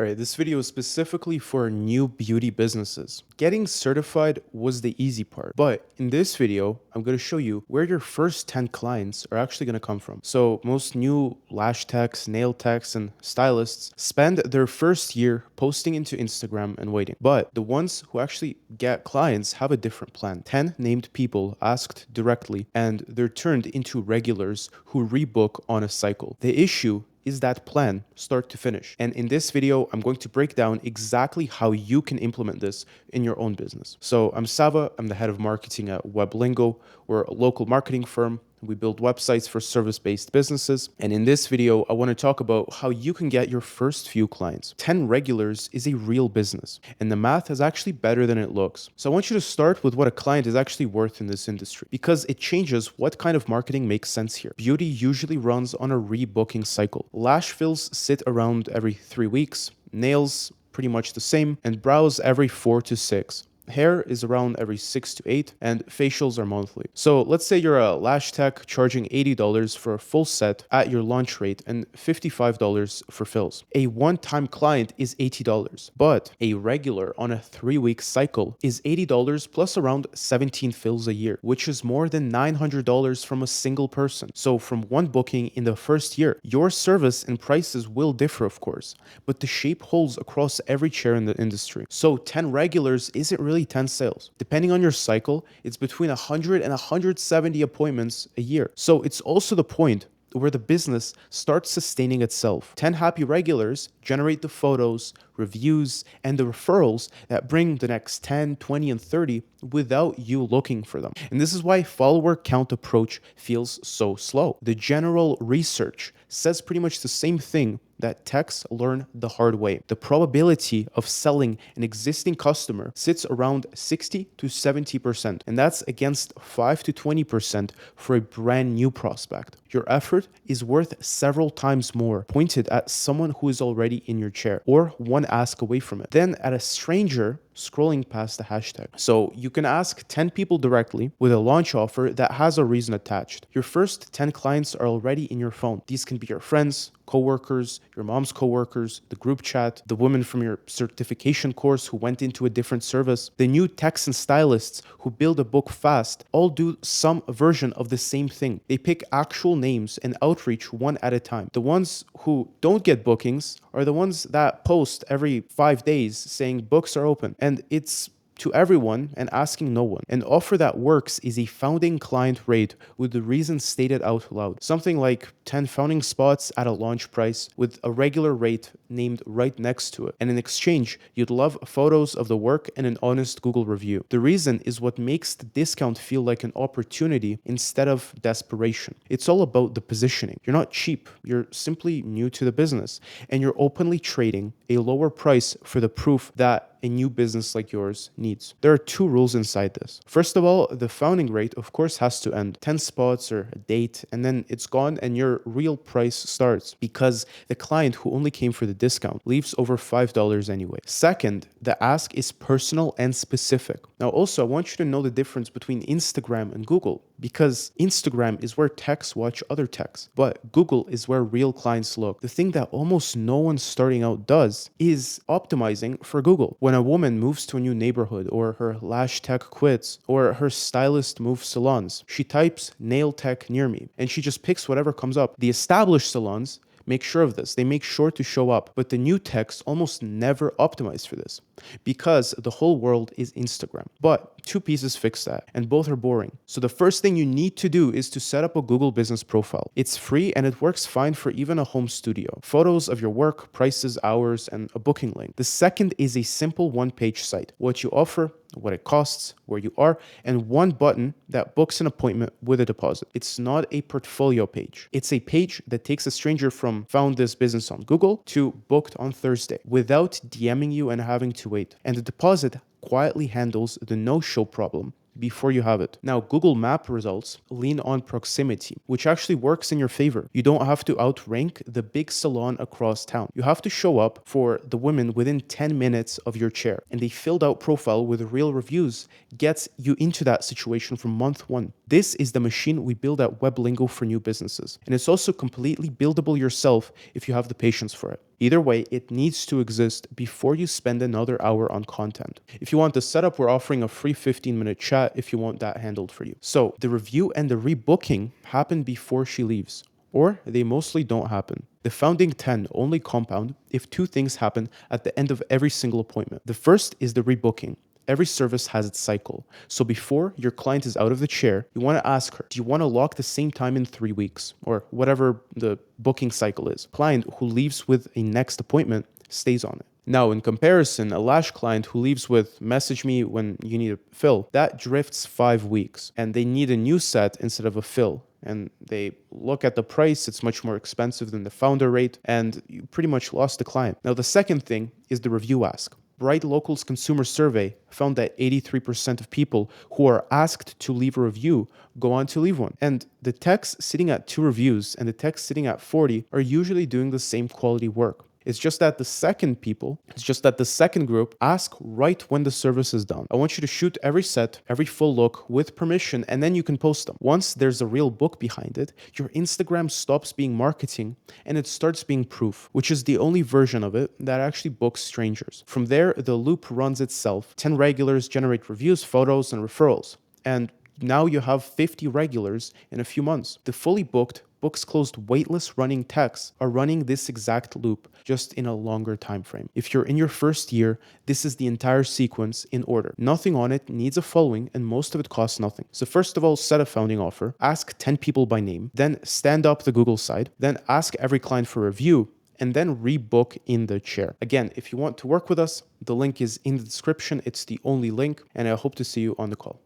Alright, this video is specifically for new beauty businesses. Getting certified was the easy part, but in this video, I'm going to show you where your first 10 clients are actually going to come from. So most new lash techs, nail techs, and stylists spend their first year posting into Instagram and waiting. But the ones who actually get clients have a different plan. 10 named people asked directly, and they're turned into regulars who rebook on a cycle. The issue is that plan start to finish. And in this video, I'm going to break down exactly how you can implement this in your own business. So I'm Sava, I'm the head of marketing at Weblingo. We're a local marketing firm. We build websites for service-based businesses. And in this video, I want to talk about how you can get your first few clients. 10 regulars is a real business, and the math is actually better than it looks. So I want you to start with what a client is actually worth in this industry, because it changes what kind of marketing makes sense here. Beauty usually runs on a rebooking cycle. Lash fills sit around every 3 weeks, nails pretty much the same, and brows every 4 to 6. Hair is around every 6 to 8, and facials are monthly. So let's say you're a lash tech charging $80 for a full set at your launch rate and $55 for fills. A one-time client is $80, but a regular on a 3-week cycle is $80 plus around 17 fills a year, which is more than $900 from a single person. So from one booking in the first year, your service and prices will differ, of course, but the shape holds across every chair in the industry. So 10 regulars isn't really 10 sales. Depending on your cycle, it's between 100 and 170 appointments a year. So it's also the point where the business starts sustaining itself. 10 happy regulars generate the photos, reviews, and the referrals that bring the next 10, 20, and 30 without you looking for them. And this is why follower count approach feels so slow. The general research says pretty much the same thing that techs learn the hard way. The probability of selling an existing customer sits around 60 to 70%, and that's against 5 to 20% for a brand new prospect. Your effort is worth several times more pointed at someone who is already in your chair or one ask away from it than at a stranger scrolling past the hashtag. So you can ask 10 people directly with a launch offer that has a reason attached. Your first 10 clients are already in your phone. These can be your friends, coworkers, your mom's coworkers, the group chat, the woman from your certification course who went into a different service, the new techs and stylists who build a book fast, all do some version of the same thing. They pick actual names and outreach one at a time. The ones who don't get bookings are the ones that post every 5 days saying books are open. And it's to everyone and asking no one. An offer that works is a founding client rate with the reason stated out loud. Something like 10 founding spots at a launch price with a regular rate named right next to it. And in exchange, you'd love photos of the work and an honest Google review. The reason is what makes the discount feel like an opportunity instead of desperation. It's all about the positioning. You're not cheap. You're simply new to the business, and you're openly trading a lower price for the proof that a new business like yours needs. There are 2 rules inside this. First of all, the founding rate, of course, has to end. 10 spots or a date, and then it's gone and your real price starts, because the client who only came for the discount leaves over $5 anyway. Second, the ask is personal and specific. Now, also, I want you to know the difference between Instagram and Google, because Instagram is where techs watch other techs, but Google is where real clients look. The thing that almost no one starting out does is optimizing for Google. When a woman moves to a new neighborhood, or her lash tech quits, or her stylist moves salons, she types nail tech near me, and she just picks whatever comes up. The established salons make sure of this. They make sure to show up, but the new techs almost never optimize for this because the whole world is Instagram. But 2 pieces fix that, and both are boring. So the first thing you need to do is to set up a Google business profile. It's free and it works fine for even a home studio. Photos of your work, prices, hours, and a booking link. The second is a simple 1-page site. What you offer, what it costs, where you are, and 1 button that books an appointment with a deposit. It's not a portfolio page. It's a page that takes a stranger from found this business on Google to booked on Thursday without DMing you and having to wait. And the deposit quietly handles the no-show problem before you have it. Now, Google Map results lean on proximity, which actually works in your favor. You don't have to outrank the big salon across town. You have to show up for the women within 10 minutes of your chair, and a filled out profile with real reviews gets you into that situation from month 1. This is the machine we build at WebLingo for new businesses. And it's also completely buildable yourself if you have the patience for it. Either way, it needs to exist before you spend another hour on content. If you want the setup, we're offering a free 15-minute chat if you want that handled for you. So the review and the rebooking happen before she leaves, or they mostly don't happen. The founding 10 only compound if two things happen at the end of every single appointment. The first is the rebooking. Every service has its cycle. So before your client is out of the chair, you want to ask her, do you want to lock the same time in 3 weeks or whatever the booking cycle is? Client who leaves with a next appointment stays on it. Now, in comparison, a lash client who leaves with message me when you need a fill, that drifts 5 weeks and they need a new set instead of a fill. And they look at the price, it's much more expensive than the founder rate, and you pretty much lost the client. Now, the second thing is the review ask. Bright Local's consumer survey found that 83% of people who are asked to leave a review go on to leave one. And the techs sitting at 2 reviews and the techs sitting at 40 are usually doing the same quality work. It's just that the second group ask right when the service is done. I want you to shoot every set, every full look with permission, and then you can post them. Once there's a real book behind it, your Instagram stops being marketing and it starts being proof, which is the only version of it that actually books strangers. From there, the loop runs itself. 10 regulars generate reviews, photos, and referrals. And now you have 50 regulars in a few months. The fully booked, books closed, waitlist running techs are running this exact loop, just in a longer time frame. If you're in your first year, this is the entire sequence in order. Nothing on it needs a following, and most of it costs nothing. So first of all, set a founding offer, ask 10 people by name, then stand up the Google side, then ask every client for a review, and then rebook in the chair. Again, if you want to work with us, the link is in the description. It's the only link, and I hope to see you on the call.